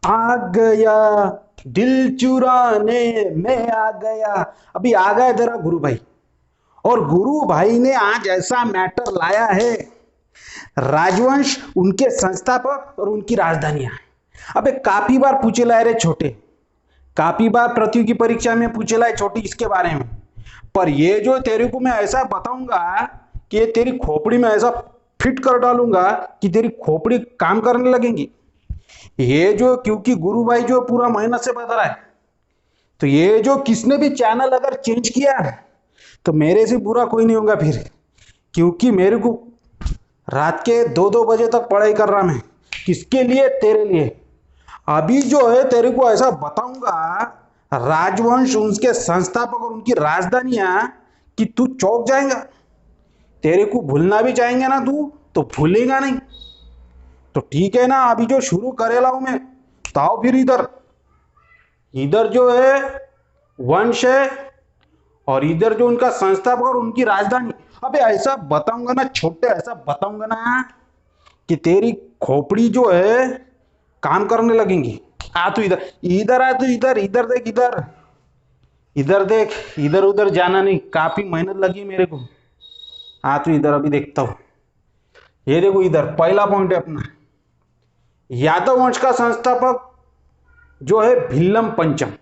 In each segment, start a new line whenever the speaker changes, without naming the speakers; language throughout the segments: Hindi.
आ गया दिल चुराने मैं आ गया। अभी आ गया तेरा गुरु भाई। और गुरु भाई ने आज ऐसा मैटर लाया है, राजवंश, उनके संस्थापक और उनकी राजधानियां। अबे काफी बार पूछे लाए रे छोटे, काफी बार पृथ्वी की परीक्षा में पूछे लाए छोटी इसके बारे में। पर ये जो तेरे को मैं ऐसा बताऊंगा कि ये तेरी खोपड़ी में ऐसा फिट कर डालूंगा कि तेरी खोपड़ी काम करने लगेंगी। ये जो क्योंकि गुरु भाई जो पूरा मेहनत से बता रहा है, तो ये जो किसने भी चैनल अगर चेंज किया तो मेरे से बुरा कोई नहीं होगा फिर, क्योंकि मेरे को रात के 2-2 बजे तक पढ़ाई कर रहा मैं। किसके लिए? तेरे लिए। अभी जो है तेरे को ऐसा बताऊंगा, राजवंश, उनके संस्थापक और उनकी राजधानियां, कि तू चौंक जाएगा। तेरे को भूलना भी चाहेंगे ना तू, तो भूलेगा नहीं। तो ठीक है ना, अभी जो शुरू करेला हूं मैं, तो आओ फिर इधर। इधर जो है वंश है, और इधर जो उनका संस्थापक और उनकी राजधानी। अबे ऐसा बताऊंगा ना छोटे, ऐसा बताऊंगा ना कि तेरी खोपड़ी जो है काम करने लगेंगी। आ तू इधर, इधर आ तू, इधर इधर देख, इधर इधर देख, इधर उधर जाना नहीं, काफी मेहनत लगी मेरे को। आ तू इधर, अभी देखता हूं। ये देखो, इधर पहला पॉइंट है अपना, यादव वंश का संस्थापक जो है भिल्लम पंचम,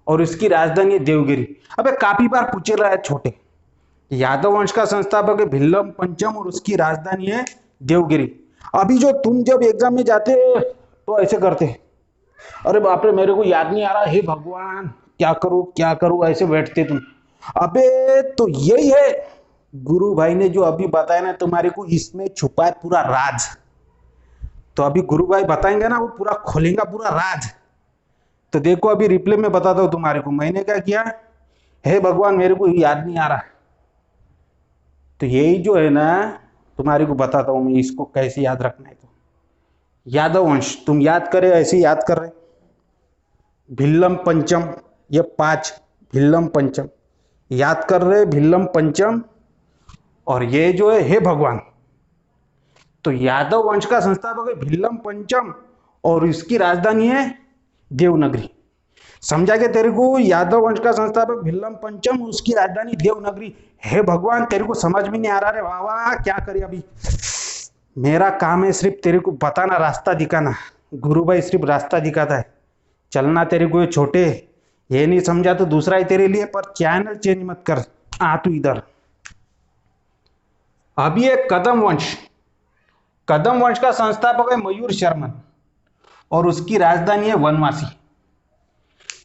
और इसकी राजधानी है देवगिरी। अबे काफी बार पूछे रहा है छोटे, यादव वंश का संस्थापक है भिल्लम पंचम और उसकी राजधानी है देवगिरी। अभी जो तुम जब एग्जाम में जाते तो ऐसे करते, अरे बाप रे मेरे को याद नहीं आ रहा, हे भगवान क्या करूं क्या करूं, ऐसे बैठते तुम। अबे तो यही है, गुरु भाई ने जो अभी बताया ना तुम्हारे को, इसमें छुपा है पूरा राज। तो अभी गुरु भाई बताएंगे ना, वो पूरा खोलेगा पूरा राज। तो देखो अभी रिप्ले में बताता हूं तुम्हारे को मैंने क्या किया। हे भगवान मेरे को याद नहीं आ रहा, तो यही जो है ना तुम्हारे को बताता हूं मैं, इसको कैसे याद रखना है। तो यादव वंश तुम याद करे, ऐसे याद कर रहे, भिल्लम पंचम, ये 5, भिल्लम पंचम याद कर रहे, भिल्लम पंचम। और ये जो है हे भगवान, तो यादव वंश का संस्थापक है भिल्लम पंचम और इसकी राजधानी है देवनगरी। समझा क्या तेरे को? यादव वंश का संस्थापक भिल्लम पंचम, उसकी राजधानी देवनगरी। हे भगवान तेरे को समझ में नहीं आ रहा रे, वाह वाह क्या करे अभी। मेरा काम है सिर्फ तेरे को बताना, रास्ता दिखाना। गुरु भाई सिर्फ रास्ता दिखाता है, चलना तेरे को ये छोटे। ये नहीं समझा तो दूसरा ही तेरे लिए, पर चैनल चेंज मत कर। आ तू इधर। अभी एक कदम वंश, कदम वंश का संस्थापक है मयूर शर्मन और उसकी राजधानी है वनवासी।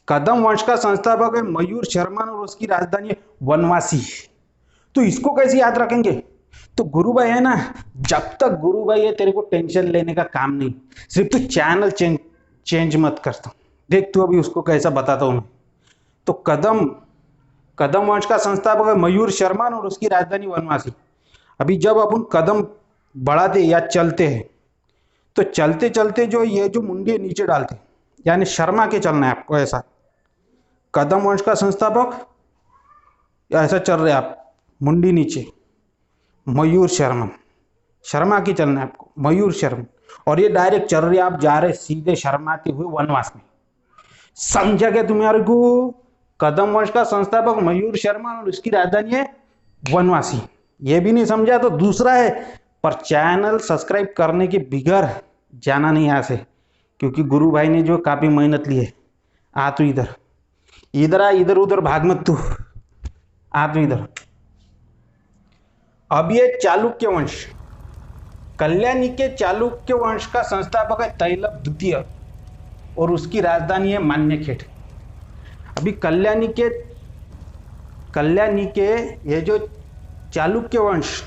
कदम वंश का संस्थापक है मयूर शर्मन और उसकी राजधानी है वनवासी। तो इसको कैसे याद रखेंगे? तो गुरु भाई है ना, जब तक गुरु भाई है तेरे को टेंशन लेने का काम नहीं, सिर्फ तू चैनल चेंज मत करता। देख तू अभी उसको कैसा बताता हूं मैं। तो कदम कदम वंश का संस्थापक है मयूर शर्मन और उसकी राजधानी वनवासी। अभी जब अपन कदम बढ़ाते या चलते हैं, तो चलते चलते जो ये जो मुंडे नीचे डालते, यानी शर्मा के चलना है आपको ऐसा। कदम वंश का संस्थापक ऐसा चल रहे आप, मुंडी नीचे, मयूर शर्मा, शर्मा की चलना है आपको, मयूर शर्मा। और ये डायरेक्ट चल रही, आप जा रहे सीधे शर्माते हुए वनवास में। समझा क्या तुम्हारे को? कदम वंश का संस्थापक मयूर शर्मा और उसकी राजधानी है वनवासी। ये भी नहीं समझा तो दूसरा है, पर चैनल सब्सक्राइब करने के बिगैर जाना नहीं यहाँ से, क्योंकि गुरु भाई ने जो काफी मेहनत ली है। आ तू इधर, इधर आ, इधर उधर भाग मत तू, आ तू इधर। अब ये चालुक्य वंश, कल्याणी के चालुक्य वंश का संस्थापक है तैलप द्वितीय और उसकी राजधानी है मान्यखेट। अभी कल्याणी के ये जो चालुक्य वंश,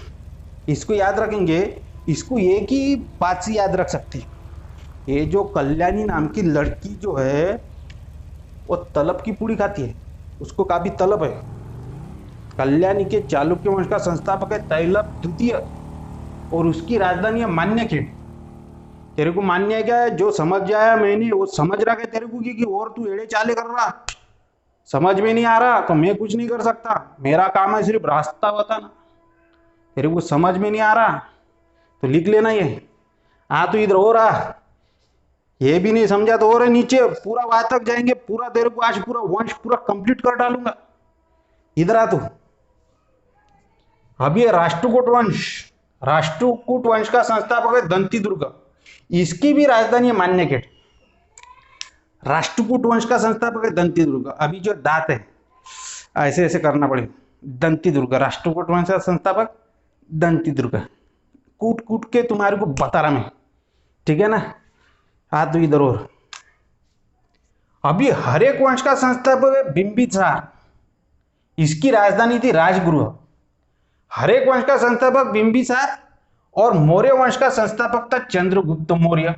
इसको याद रखेंगे। इसको एक ही बात से याद रख सकते हैं, ये जो कल्याणी नाम की लड़की जो है वो तलब की पूड़ी खाती है, उसको काफी तलब है। कल्याणी के चालुक्य वंश का संस्थापक है तैलप द्वितीय और उसकी राजधानी है मान्यखेट। तेरे को मान्य है क्या? जो समझ जाया मैंने वो समझ रहा है तेरे को, कि और तू एड़े चाले कर रहा, समझ में नहीं आ रहा तो मैं कुछ नहीं कर सकता। मेरा काम है सिर्फ रास्ता बताना। तेरे को समझ में नहीं आ रहा तो लिख लेना ये। आ तू इधर हो रहा, ये भी नहीं समझा तो और नीचे पूरा वहां तक जाएंगे, पूरा तेरे को आज पूरा वंश पूरा कंप्लीट कर डालूंगा। इधर आ तू। अब ये राष्ट्रकूट वंश, राष्ट्रकूट वंश का संस्थापक है दंती दुर्ग, इसकी भी राजधानी है मान्यखेड़। राष्ट्रकूट वंश का संस्थापक है दंती दुर्ग। अभी जो दांत है ऐसे ऐसे करना पड़ेगा, दंती दुर्ग, राष्ट्रकूट वंश का संस्थापक दंती दुर्ग। कूट कूट के तुम्हारे को बता रहा मैं, ठीक है ना। आ तो इधर और। अभी हरेक वंश का संस्थापक है बिंबिसार, इसकी राजधानी थी राजगृह। हरेक वंश का संस्थापक बिंबिसार और मौर्य वंश का संस्थापक था चंद्रगुप्त मौर्य।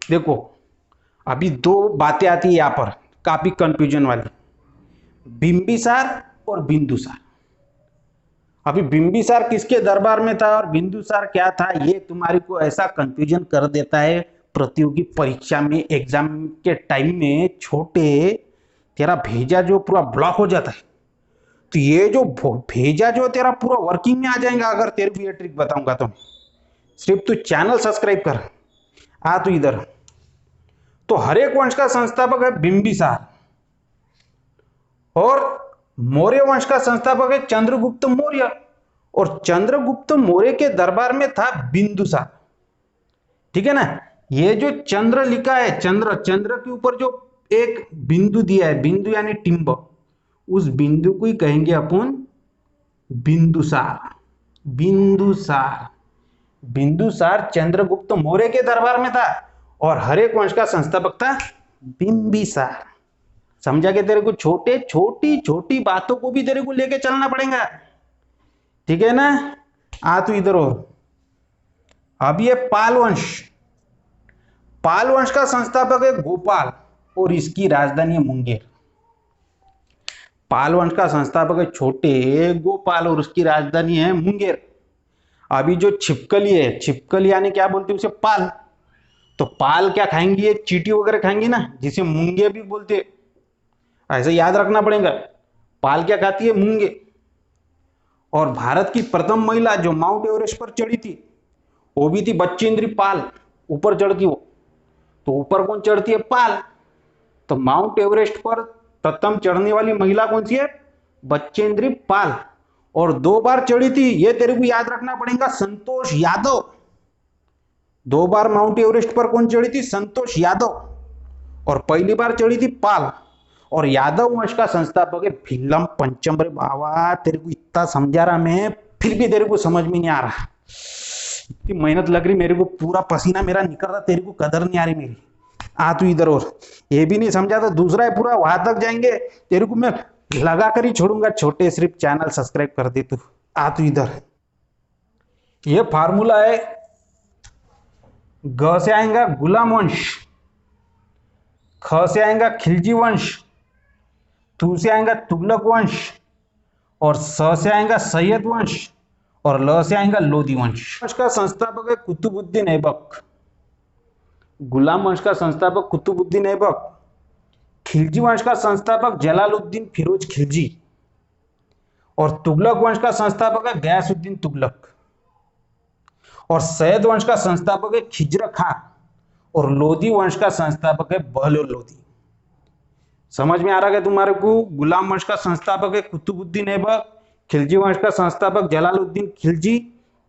देखो अभी दो बातें आती है यहां पर काफी कंफ्यूजन वाली, बिंबिसार और बिंदुसार। अभी बिंबिसार किसके दरबार में था और बिंदुसार क्या था, ये तुम्हारे को ऐसा कंफ्यूजन कर देता है प्रतियोगी परीक्षा में, एग्जाम के टाइम में छोटे तेरा भेजा जो पूरा ब्लॉक हो जाता है। तो ये जो भेजा जो तेरा पूरा वर्किंग में आ जाएगा अगर तेरे को ये ट्रिक बताऊंगा तो। सिर्फ तू चैनल सब्सक्राइब कर। आ तू इधर। तो हरेक वंश का संस्थापक है बिंबिसार और मौर्य वंश का संस्थापक है चंद्रगुप्त मौर्य, और चंद्रगुप्त मौर्य के दरबार में था बिंदुसार, ठीक है ना। ये जो चंद्र लिखा है, चंद्र, चंद्र के ऊपर जो एक बिंदु दिया है, बिंदु यानी टिंब, उस बिंदु को ही कहेंगे अपन बिंदुसार। बिंदुसार, बिंदुसार चंद्रगुप्त मौर्य के दरबार में था और हरेक वंश का संस्थापक था बिंबिसार। समझा के तेरे को छोटे छोटी छोटी बातों को भी तेरे को लेके चलना पड़ेगा, ठीक है ना। आ तू इधर हो। अब ये पाल वंश, पाल वंश का संस्थापक है गोपाल और इसकी राजधानी है मुंगेर। पाल वंश का संस्थापक है छोटे गोपाल और उसकी राजधानी है मुंगेर। अभी जो छिपकली है, छिपकली यानी क्या बोलते हैं उसे, पाल। तो पाल क्या खाएंगी, ये चींटी वगैरह खाएंगी ना, जिसे मूंगे भी बोलते, ऐसा याद रखना पड़ेगा। पाल क्या खाती है, मूंगे। और भारत की प्रथम महिला जो माउंट एवरेस्ट पर चढ़ी थी वो भी थी बचेंद्री पाल, ऊपर चढ़ती वो। तो ऊपर कौन चढ़ती है, पाल। तो माउंट एवरेस्ट पर प्रथम चढ़ने वाली महिला कौन सी है, बचेंद्री पाल। और 2 बार चढ़ी थी, ये तेरे को याद रखना पड़ेगा, संतोष यादव। 2 बार माउंट एवरेस्ट पर कौन चढ़ी थी, संतोष यादव। और पहली बार चढ़ी थी पाल। और यादव वंश का संस्थापक है भीलम पंचम। रे बाबा तेरे को इतना समझा रहा मैं, फिर भी तेरे को समझ में नहीं आ रहा। इतनी मेहनत लग रही मेरे को, पूरा पसीना मेरा निकल रहा, तेरे को कदर नहीं आ रही मेरी। आ तू इधर। और ये भी नहीं समझा तो दूसरा है, पूरा वहां तक जाएंगे, तेरे को मैं लगा कर ही छोड़ूंगा। छोटे सिर्फ चैनल सब्सक्राइब कर दे तू। आ तू इधर। ये फार्मूला है, ग से आएगा गुलाम वंश, ख से आएगा खिलजी वंश, तू से आएगा तुगलक वंश, और स से आएगा सैयद वंश, और ल से आएगा लोदी वंश। वंश का संस्थापक है कुतुबुद्दीन ऐबक। गुलाम वंश का संस्थापक कुतुबुद्दीन ऐबक। खिलजी वंश का संस्थापक जलालुद्दीन फिरोज खिलजी। और तुगलक वंश का संस्थापक है गयासुद्दीन तुगलक। और सैयद वंश का संस्थापक है खिजर खां। और लोदी वंश का संस्थापक है बहलोल लोदी। समझ में आ रहा है तुम्हारे को। गुलाम वंश का संस्थापक है कुतुबुद्दीन ऐबक, खिलजी वंश का संस्थापक जलालुद्दीन खिलजी,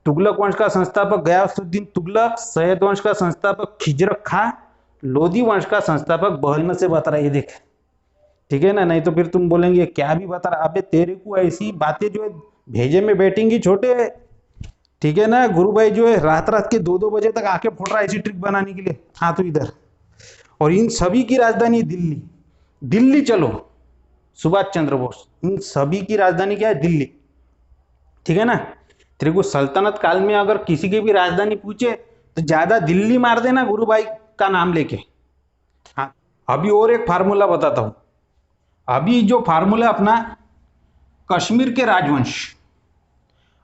तुगलक वंश का संस्थापक गयासुद्दीन तुगलक, सैयद वंश का संस्थापक खिजर खां, लोदी वंश का संस्थापक बहलोल से बता रहा है। ये देख, ठीक है ना। नहीं तो फिर तुम बोलेंगे क्या भी बता रहा। अबे तेरे को ऐसी बातें जो है भेजे में बैठेंगी छोटे, ठीक है ना। गुरु भाई जो है रात रात के 2-2 बजे तक आके फोड़ रहा है ऐसी ट्रिक बनाने के लिए। हाँ तो इधर। और इन सभी की राजधानी दिल्ली। दिल्ली चलो, सुभाष चंद्र बोस। इन सभी की राजधानी क्या है, दिल्ली, ठीक है ना। तेरे को सल्तनत काल में अगर किसी की भी राजधानी पूछे तो ज्यादा दिल्ली मार देना गुरु भाई का नाम लेके। हाँ अभी और एक फार्मूला बताता हूं। अभी जो फार्मूला अपना कश्मीर के राजवंश,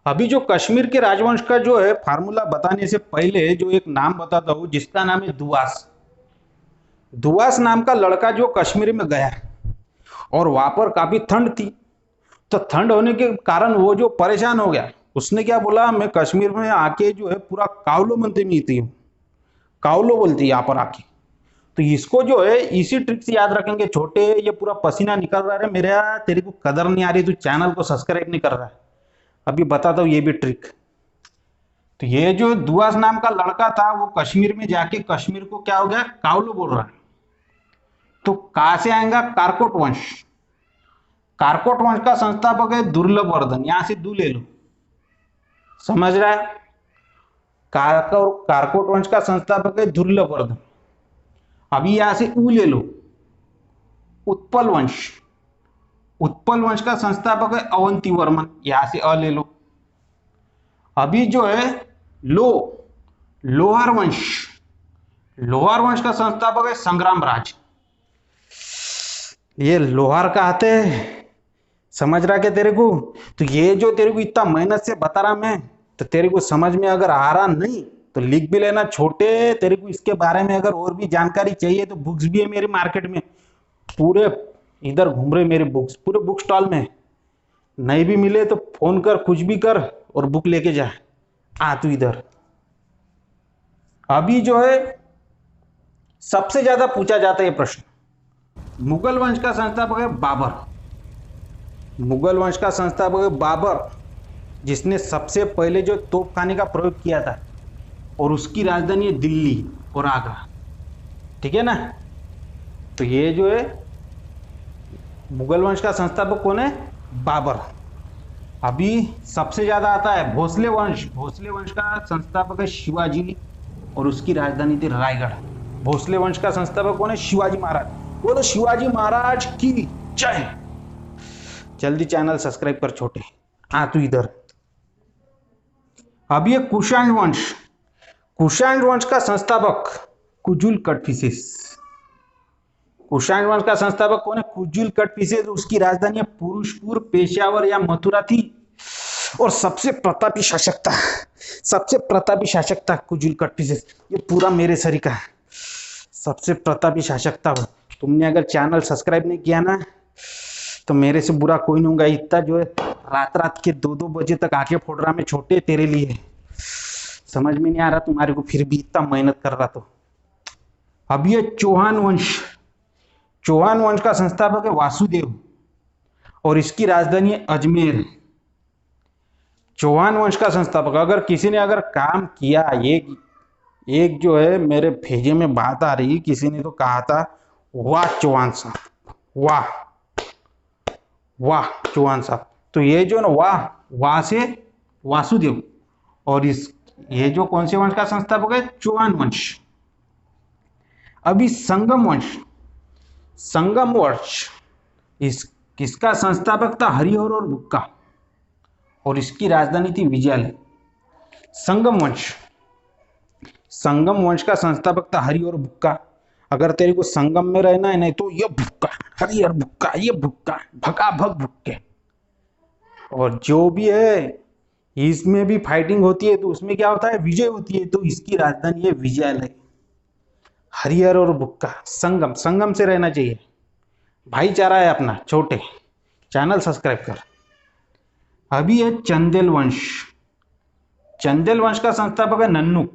अभी जो कश्मीर के राजवंश का जो है फार्मूला बताने से पहले जो एक नाम बताता हूं जिसका नाम है दुआस। दुआस नाम का लड़का जो कश्मीर में गया और वहां पर काफी ठंड थी, तो ठंड होने के कारण वो जो परेशान हो गया, उसने क्या बोला, मैं कश्मीर में आके जो है पूरा कावलो मंत्री नीति हूं। काउलो बोलते हैं यहाँ पर आके। तो इसको जो है इसी ट्रिक से याद रखेंगे छोटे। ये पूरा पसीना निकल रहा है मेरा, तेरे को कदर नहीं आ रही, तू चैनल को सब्सक्राइब नहीं कर रहा है। अभी बताता हूँ ये भी ट्रिक। तो ये जो दुआस नाम का लड़का था वो कश्मीर में जाके कश्मीर को क्या हो गया, काउलो बोल रहा है। तो कहां से आएगा, कारकोट वंश। कारकोट वंश का संस्थापक है दुर्लभ वर्धन, यहां से दू ले लो, समझ रहा है। कारकोट वंश का संस्थापक है दुर्लभ वर्धन। अभी यहां से ऊ ले लो, उत्पल वंश। उत्पल वंश का संस्थापक है अवंती वर्मन, यहां से अ ले लो। अभी जो है लोहार वंश। लोहार वंश का संस्थापक है संग्राम राज। ये लोहार का आते हैं, समझ रहा क्या तेरे को। तो ये जो तेरे को इतना मेहनत से बता रहा मैं, तो तेरे को समझ में अगर आ रहा नहीं तो लिख भी लेना छोटे। तेरे को इसके बारे में अगर और भी जानकारी चाहिए तो बुक्स भी है मेरे मार्केट में, पूरे इधर घूम रहे मेरे बुक्स, पूरे बुक स्टॉल में। नहीं भी मिले तो फोन कर, कुछ भी कर और बुक लेके जा। आ तू इधर। अभी जो है सबसे ज्यादा पूछा जाता है ये प्रश्न, मुगल वंश का संस्थापक है बाबर। मुगल वंश का संस्थापक है बाबर, जिसने सबसे पहले जो तोपखाने का प्रयोग किया था, और उसकी राजधानी है दिल्ली और आगरा, ठीक है ना। तो ये जो है मुगल वंश का संस्थापक कौन है, बाबर। अभी सबसे ज्यादा आता है भोसले वंश। भोसले वंश का संस्थापक है शिवाजी और उसकी राजधानी थी रायगढ़। भोसले वंश का संस्थापक कौन है, शिवाजी महाराज। बोलो शिवाजी महाराज की जय। जल्दी चैनल सब्सक्राइब कर छोटे। आ तू इधर। अब ये कुषाण वंश। कुषाण वंश का संस्थापक कुजुल कटफिसेस। कुषाण वंश का संस्थापक कौन है, कुजुल कटफिसेस। उसकी राजधानी पुरुषपुर, पेशावर या मथुरा थी। और सबसे प्रतापी शासक था कुजुल कटफिसेस। ये पूरा मेरे सरी का सबसे प्रतापी शासक था। तुमने अगर चैनल सब्सक्राइब नहीं किया ना तो मेरे से बुरा कोई नहीं होगा। इतना जो है रात के 2-2 बजे तक आके फोड़ रहा मैं छोटे तेरे लिए। समझ में नहीं आ रहा तुम्हारे को, फिर भी इतना मेहनत कर रहा। तो अब ये चौहान वंश। चौहान वंश का संस्थापक है वासुदेव और इसकी राजधानी है अजमेर। चौहान वंश का संस्थापक, अगर किसी ने अगर काम किया, एक जो है मेरे भेजे में बात आ रही, किसी ने तो कहा था वाह चौहान साहब, वाह चौहान साहब। तो ये जो ना वाह से वासुदेव, और ये जो कौन से वंश का संस्थापक है, चौहान वंश। अभी संगम वंश। संगम वंश किसका संस्थापक था, हरिहर और बुक्का, और इसकी राजधानी थी विजयालय। संगम वंश का संस्थापक था हरिहर बुक्का। अगर तेरे को संगम में रहना है, नहीं तो ये भुक्का, हरिहर बुक्का, ये भुक्का, भगा भग भुक्के। और जो भी है इसमें भी फाइटिंग होती है तो उसमें क्या होता है, विजय होती है। तो इसकी राजधानी है विजयालय। हरिहर और बुक्का, संगम से रहना चाहिए। भाईचारा है अपना छोटे। चैनल सब्सक्राइब कर। अभी है चंदेल वंश। चंदेल वंश का संस्थापक है नन्नुक,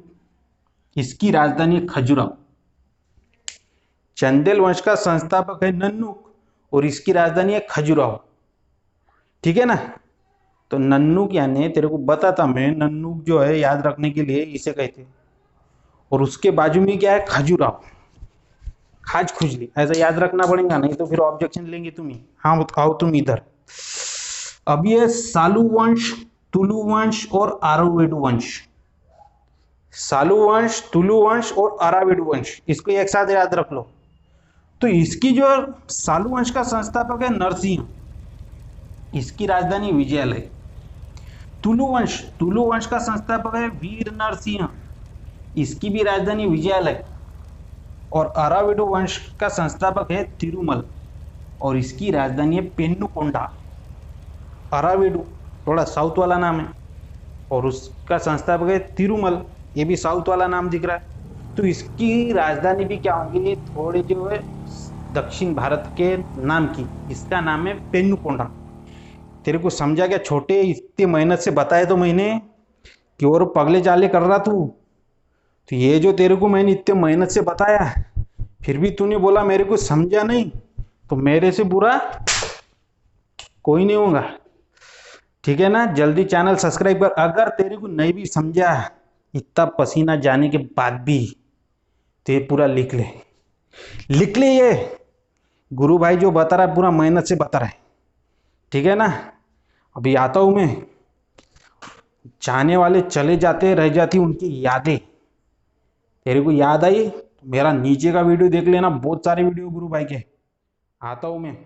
इसकी राजधानी है खजुराहो। चंदेल वंश का संस्थापक है नन्नुक और इसकी राजधानी है खजुराहो, ठीक है ना। तो नन्नुक यानी तेरे को बताता मैं, नन्नुक जो है याद रखने के लिए इसे कहते हैं। और उसके बाजू में क्या है, खजुराहो, खाज खुजली, ऐसा याद रखना पड़ेगा, नहीं तो फिर ऑब्जेक्शन लेंगे तुम ही। हाँ आओ तुम इधर। अब ये सालू वंश, तुलु वंश और आरावेडु वंश। सालू वंश, तुलु वंश और आरावेडु वंश, इसको एक साथ याद रख लो। तो इसकी जो सालू वंश का संस्थापक है नरसिंह, इसकी राजधानी विजयालय। तुलु वंश का संस्थापक है वीर नरसिंह, इसकी भी राजधानी विजयालय। और आरावेडु वंश का संस्थापक है तिरुमल और इसकी राजधानी है पेन्नुकोंडा। आरावेडु थोड़ा साउथ वाला नाम है और उसका संस्थापक है तिरुमल, ये भी साउथ वाला नाम दिख रहा है। तो इसकी राजधानी भी क्या होगी, थोड़े जो है दक्षिण भारत के नाम की, इसका नाम है पेन्नुकोंडा। तेरे को समझा क्या छोटे, इतनी मेहनत से बताए तो मैंने कि और पगले चाले कर रहा तू। तो ये जो तेरे को मैंने इतने मेहनत से बताया, फिर भी तूने बोला मेरे को समझा नहीं, तो मेरे से बुरा कोई नहीं होगा। ठीक है ना, जल्दी चैनल सब्सक्राइब कर। अगर तेरे को नहीं भी समझा इतना पसीना जाने के बाद भी, तो ये पूरा लिख ले, लिख ले। ये गुरु भाई जो बता रहा है पूरा मेहनत से बता रहा है। ठीक है ना, अभी आता हूं मैं। जाने वाले चले जाते, रह जाती उनकी यादें। तेरे को याद आई तो मेरा नीचे का वीडियो देख लेना, बहुत सारे वीडियो गुरु भाई के। आता हूं मैं।